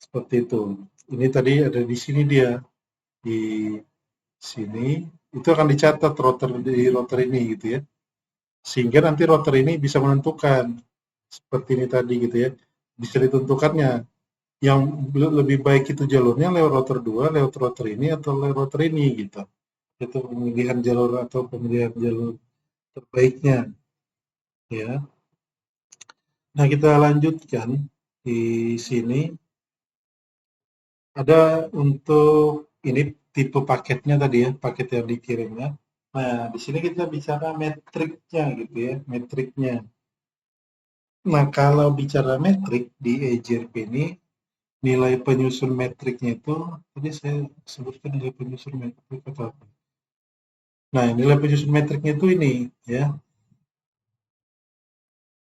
Seperti itu. Ini tadi ada di sini dia. Di sini itu akan dicatat router di router ini gitu ya. Sehingga nanti router ini bisa menentukan seperti ini tadi gitu ya. Bisa ditentukannya yang lebih baik itu jalurnya lewat router 2, lewat router ini atau lewat router ini gitu. Itu pemilihan jalur atau pemilihan jalur terbaiknya ya. Nah, kita lanjutkan di sini ada untuk ini tipe paketnya tadi ya, paket yang dikirimnya. Nah, di sini kita bicara metriknya gitu ya, metriknya. Nah, kalau bicara metrik di EJRP ini, nilai penyusun metriknya itu, tadi saya sebutkan nilai penyusun metrik atau apa? Nah, nilai penyusun metriknya itu ini ya.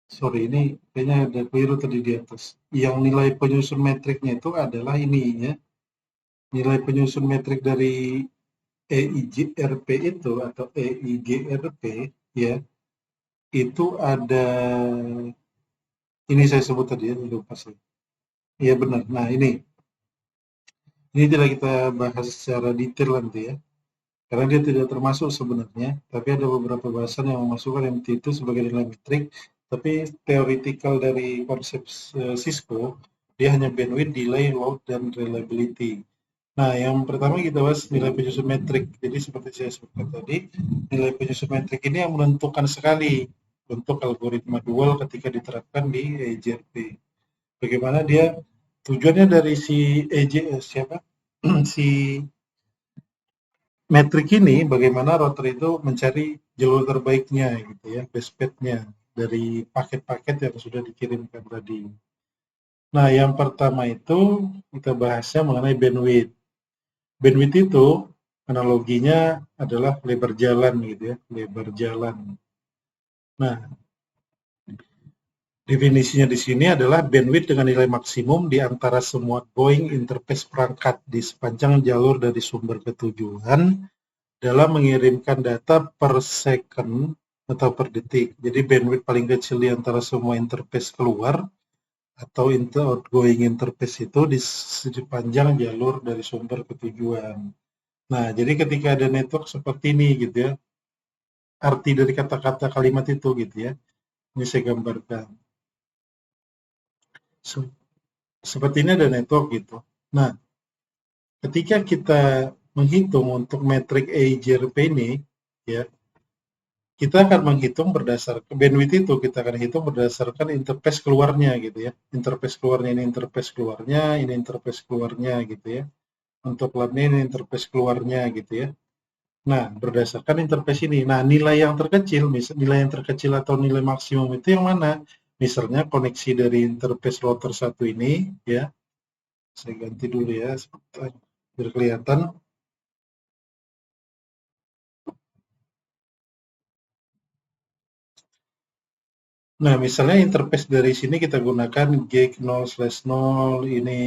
Sorry, ini kayaknya ada keliru tadi di atas. Yang nilai penyusun metriknya itu adalah ini ya. Nilai penyusun metrik dari EIGRP itu atau EIGRP ya, itu ada ini saya sebut tadi ya, lupa saya. Iya benar. Nah, ini tidak kita bahas secara detail nanti ya. Karena dia tidak termasuk sebenarnya, tapi ada beberapa bahasan yang memasukkan MT itu sebagai nilai metrik, tapi theoretical dari konsep Cisco, dia hanya bandwidth, delay, load, dan reliability. Nah, yang pertama kita bahas nilai penyusun metrik. Jadi seperti saya sebutkan tadi, nilai penyusun metrik ini yang menentukan sekali untuk algoritma dual ketika diterapkan di EJRP. Bagaimana dia tujuannya dari si siapa si metrik ini, bagaimana router itu mencari jalur terbaiknya gitu ya, best path-nya dari paket-paket yang sudah dikirimkan tadi. Nah, yang pertama itu kita bahasnya mengenai bandwidth. Bandwidth itu analoginya adalah lebar jalan gitu ya, lebar jalan. Nah, definisinya di sini adalah bandwidth dengan nilai maksimum di antara semua outgoing interface perangkat di sepanjang jalur dari sumber ke tujuan dalam mengirimkan data per second atau per detik. Jadi bandwidth paling kecil di antara semua interface keluar atau outgoing interface itu di sepanjang jalur dari sumber ke tujuan. Nah, jadi ketika ada network seperti ini gitu ya, arti dari kata-kata kalimat itu gitu ya. Ini saya gambarkan. Seperti ini ada network gitu. Nah, ketika kita menghitung untuk metrik EIGRP ini, ya, kita akan menghitung berdasarkan bandwidth itu kita akan hitung berdasarkan interface keluarnya gitu ya. Interface keluarnya ini interface keluarnya, ini interface keluarnya gitu ya. Untuk labnya ini interface keluarnya gitu ya. Nah, berdasarkan interface ini. Nah, nilai yang terkecil, nilai yang terkecil atau nilai maksimum itu yang mana? Misalnya koneksi dari interface router satu ini, ya. Saya ganti dulu ya, sebentar, biar kelihatan. Nah, misalnya interface dari sini kita gunakan gig 0/0, ini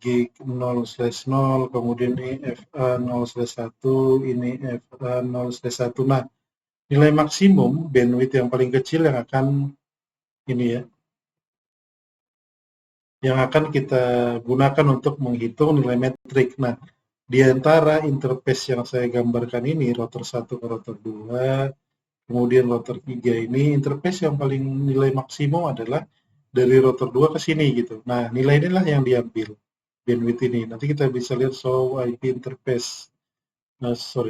gig 0/0, kemudian ini FA 0/1, ini FA 0/1. Nah, nilai maksimum bandwidth yang paling kecil yang akan ini ya, yang akan kita gunakan untuk menghitung nilai metrik. Nah, di antara interface yang saya gambarkan ini, router 1 ke router 2, kemudian router 3 ini, interface yang paling nilai maksimum adalah dari router 2 ke sini gitu. Nah, nilai inilah yang diambil, bandwidth ini. Nanti kita bisa lihat show IP interface.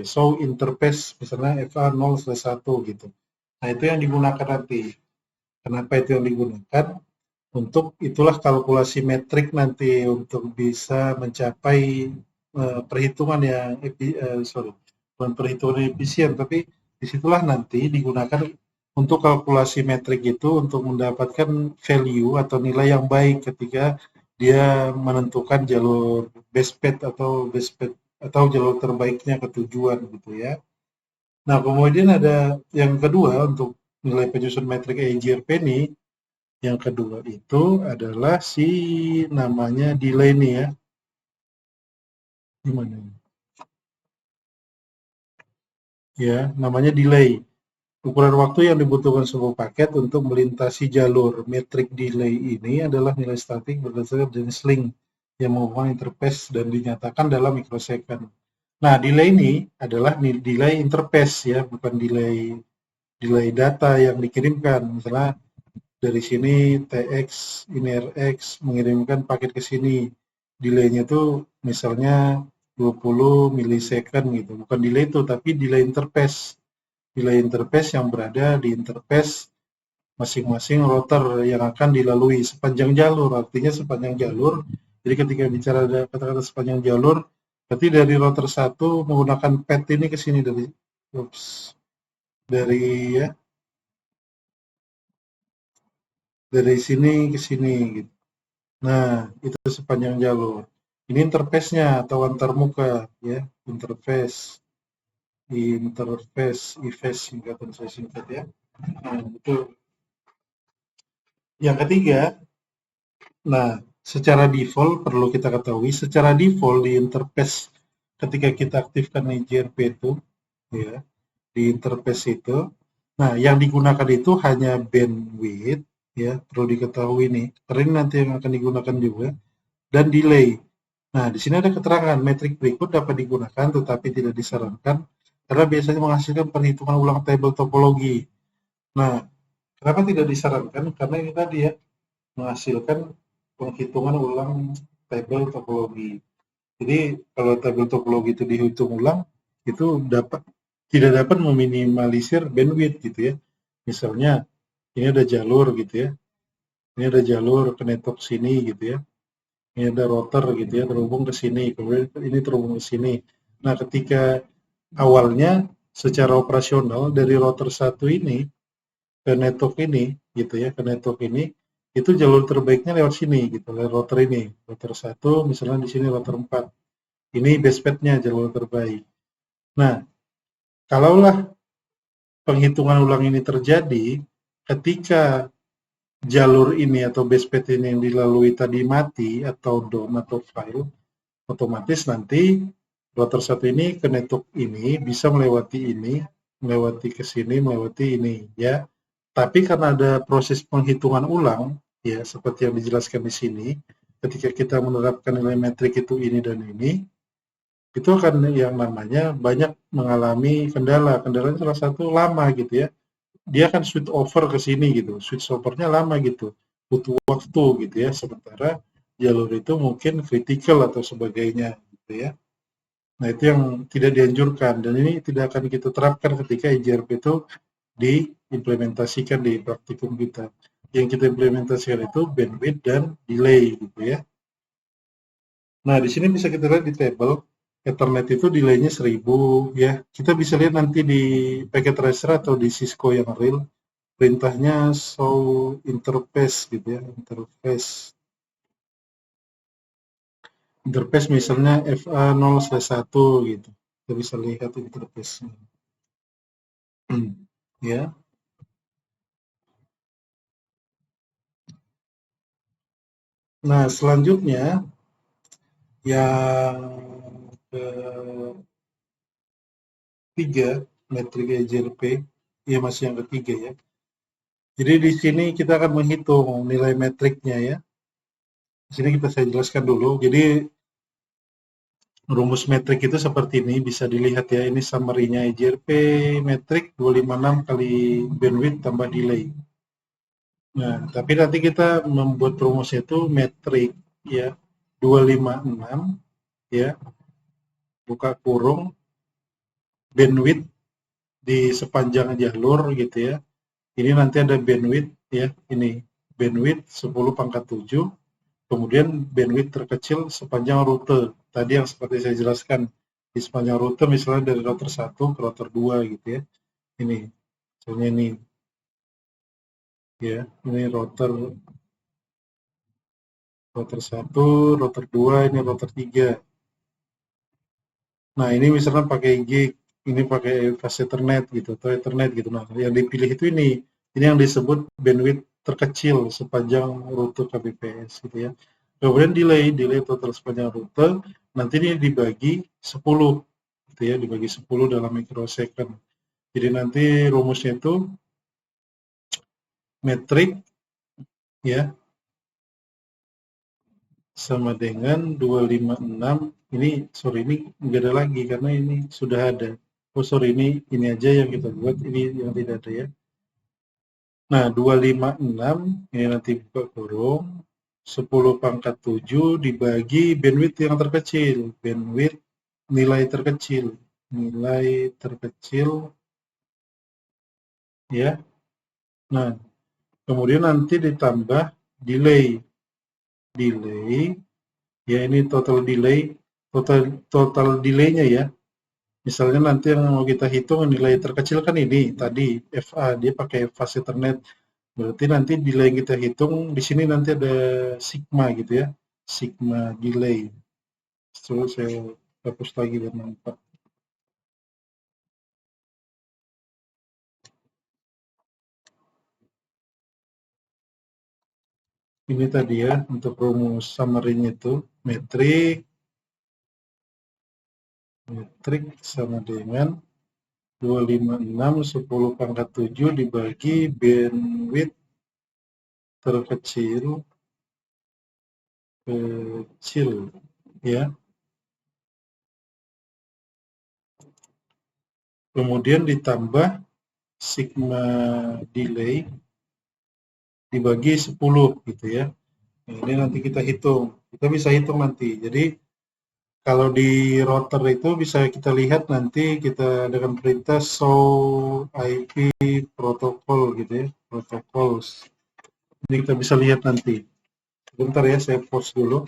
Show interface, misalnya FA 0/1 gitu. Nah, itu yang digunakan nanti. Kenapa itu yang digunakan? Untuk itulah kalkulasi metrik nanti untuk bisa mencapai perhitungan yang bukan perhitungan efisien, tapi disitulah nanti digunakan untuk kalkulasi metrik itu untuk mendapatkan value atau nilai yang baik ketika dia menentukan jalur best path atau jalur terbaiknya ke tujuan gitu ya. Nah, kemudian ada yang kedua untuk nilai penyusun metrik EIGRP ini. Yang kedua itu adalah si namanya delay nih ya. Gimana? Ya, namanya delay. Ukuran waktu yang dibutuhkan sebuah paket untuk melintasi jalur. Metrik delay ini adalah nilai statik berdasarkan jenis link yang menghubungkan interface dan dinyatakan dalam mikrosecond. Nah, delay ini adalah delay interface ya, bukan delay data yang dikirimkan. Misalnya dari sini TX, ini RX mengirimkan paket ke sini. Delay-nya tuh misalnya 20 milisecond gitu. Bukan delay itu, tapi delay interface. Delay interface yang berada di interface masing-masing router yang akan dilalui sepanjang jalur. Artinya sepanjang jalur. Jadi ketika bicara kata-kata sepanjang jalur, berarti dari router 1 menggunakan path ini ke sini dari ya dari sini ke sini gitu. Nah, itu sepanjang jalur. Ini interface-nya atau antarmuka ya, IFACE singkatan saya singkat ya. Nah, itu yang ketiga. Nah, secara default perlu kita ketahui, secara default di interface ketika kita aktifkan IGRP itu ya, di interface itu. Nah, yang digunakan itu hanya bandwidth ya, perlu diketahui nih. Karena ini nanti yang akan digunakan juga dan delay. Nah, di sini ada keterangan metrik berikut dapat digunakan tetapi tidak disarankan karena biasanya menghasilkan perhitungan ulang tabel topologi. Nah, kenapa tidak disarankan? Karena ini tadi ya, menghasilkan penghitungan ulang tabel topologi. Jadi kalau tabel topologi itu dihitung ulang, itu tidak dapat meminimalisir bandwidth gitu ya. Misalnya ini ada jalur gitu ya, ini ada jalur ke network sini gitu ya, ini ada router gitu ya terhubung ke sini, kemudian ini terhubung ke sini. Nah, ketika awalnya secara operasional dari router satu ini ke network ini gitu ya, ke network ini itu jalur terbaiknya lewat sini gitu, lewat router ini. Router satu misalnya di sini router 4. Ini base path-nya jalur terbaik. Nah, kalaulah penghitungan ulang ini terjadi ketika jalur ini atau base path ini yang dilalui tadi mati atau down atau file, otomatis nanti router satu ini ke network ini bisa melewati ini, melewati ke sini, melewati ini ya. Tapi karena ada proses penghitungan ulang ya seperti yang dijelaskan di sini, ketika kita menerapkan nilai metrik itu ini dan ini, itu akan yang namanya banyak mengalami kendala. Kendalanya salah satu lama gitu ya. Dia akan switch over ke sini gitu. Switch overnya lama gitu. Butuh waktu gitu ya. Sementara jalur itu mungkin critical atau sebagainya gitu ya. Nah, itu yang tidak dianjurkan dan ini tidak akan kita terapkan ketika EJRP itu diimplementasikan di praktikum kita. Yang kita implementasikan itu bandwidth dan delay gitu ya. Nah, di sini bisa kita lihat di tabel Ethernet itu delay-nya 1000 ya. Kita bisa lihat nanti di packet tracer atau di Cisco yang real perintahnya show interface gitu ya, interface misalnya FA0/1 gitu. Kita bisa lihat interface-nya. Ya. Nah, selanjutnya yang ketiga, metrik EJRP, ya masih yang ketiga ya. Jadi di sini kita akan menghitung nilai metriknya ya. Di sini saya jelaskan dulu. Jadi rumus metrik itu seperti ini, bisa dilihat ya. Ini summary-nya EJRP metrik 256 kali bandwidth tambah delay. Nah, tapi nanti kita membuat rumusnya itu metrik ya 256 ya buka kurung bandwidth di sepanjang jalur gitu ya. Ini nanti ada bandwidth ya, ini bandwidth 10 pangkat 7, kemudian bandwidth terkecil sepanjang rute. Tadi yang seperti saya jelaskan, di sepanjang rute misalnya dari router 1 ke router 2 gitu ya. Ini, misalnya ini ya, ini router 1, router 2, ini router 3. Nah, ini misalkan pakai gig, ini pakai fast Ethernet gitu, atau Ethernet gitu. Nah, yang dipilih itu ini yang disebut bandwidth terkecil sepanjang rute kbps gitu ya. Kemudian delay total sepanjang rute, nanti ini dibagi 10 gitu ya, dibagi 10 dalam microsecond. Jadi nanti rumusnya itu metrik ya sama dengan 256. Ini enggak ada lagi karena ini sudah ada. Oh sorry, ini aja yang kita buat, ini yang tidak ada ya. Nah, 256 ini nanti buka kurung 10 pangkat 7 dibagi bandwidth yang terkecil, bandwidth nilai terkecil ya. Nah, kemudian nanti ditambah delay ya, ini total delay-nya ya. Misalnya nanti yang mau kita hitung nilai terkecil kan ini tadi FA, dia pakai fast Ethernet. Berarti nanti delay yang kita hitung di sini nanti ada sigma gitu ya. Sigma delay. Coba saya hapus lagi biar nampak. Ini tadi ya untuk rumus summary-nya itu metrik sama dengan 256 10 pangkat 7 dibagi bandwidth terkecil ya. Kemudian ditambah sigma delay dibagi 10 gitu ya. Nah, ini nanti kita hitung. Kita bisa hitung nanti. Jadi Kalau di router itu bisa kita lihat nanti kita dengan perintah show IP protocol gitu ya, protocols. Ini kita bisa lihat nanti. Sebentar ya, saya pause dulu.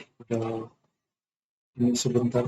Ini sebentar.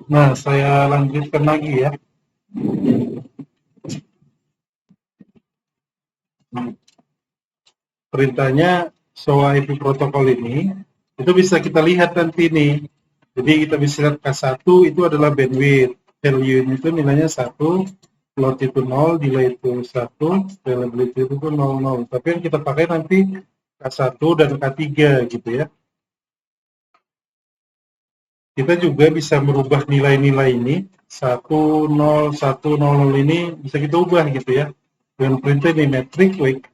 Nah, saya lanjutkan lagi ya. Perintahnya show IP protokol ini, itu bisa kita lihat nanti nih. Jadi kita bisa lihat K1 itu adalah bandwidth. Value itu nilainya 1, load itu 0, delay itu 1, availability itu 00. Tapi yang kita pakai nanti K1 dan K3 gitu ya. Kita juga bisa merubah nilai-nilai ini 10100 ini bisa kita ubah gitu ya dengan perintah ini metric wake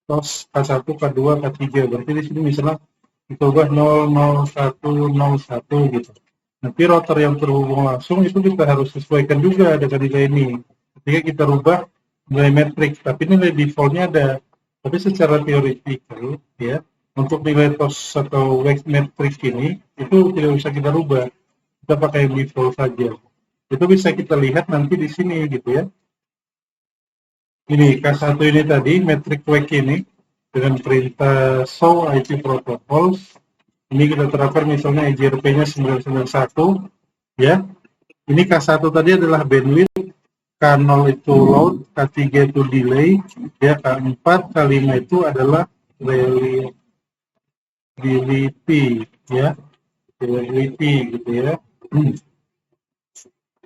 tos K1, K2, K3 berarti di sini misalnya kita ubah 00101 gitu. Nanti router yang terhubung langsung itu kita harus sesuaikan juga dengan nilai ini ketika kita rubah nilai metrik, tapi nilai defaultnya ada, tapi secara teoretikal ya untuk nilai tos atau wake metrik ini itu tidak bisa kita rubah, kita pakai yang default saja. Itu bisa kita lihat nanti di sini gitu ya. Ini K1 ini tadi metric wake ini dengan perintah show IP protocols. Ini kita terapkan misalnya EJRP-nya 991 ya. Ini K1 tadi adalah bandwidth, K0 itu load, K3 itu delay, ya K4, K5 itu adalah reliability ya. Reliability gitu ya.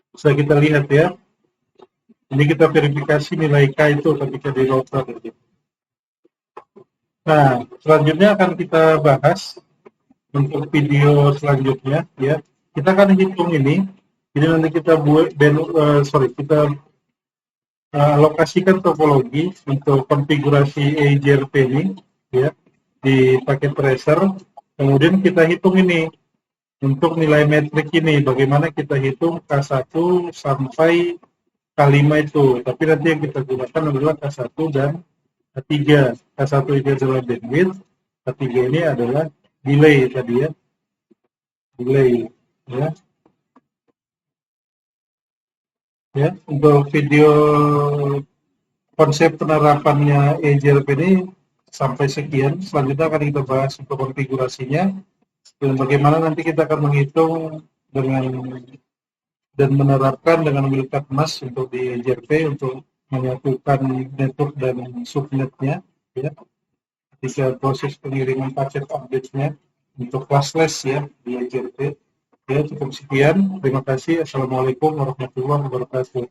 Bisa kita lihat ya. Ini kita verifikasi nilai K itu ketika di router gitu. Nah, selanjutnya akan kita bahas untuk video selanjutnya ya. Kita akan hitung ini. Jadi nanti kita buat kita alokasikan topologi untuk konfigurasi EJRP ini ya di paket tracer. Kemudian kita hitung ini untuk nilai metrik ini bagaimana kita hitung K1 sampai K5 itu. Tapi nanti yang kita gunakan adalah K1 dan K3. K1 ini adalah bandwidth, K3 ini adalah delay tadi ya. Delay ya. Ya, untuk video konsep penerapannya EJRP ini sampai sekian. Selanjutnya akan kita bahas untuk konfigurasinya dan bagaimana nanti kita akan menghitung dengan dan menerapkan dengan memiliki emas untuk di EJRP untuk menyatukan network dan subnetnya ya. Ketika proses pengiriman paket update-nya untuk classless ya di EJRP. Ya, cukup sekian. Terima kasih. Assalamualaikum warahmatullahi wabarakatuh.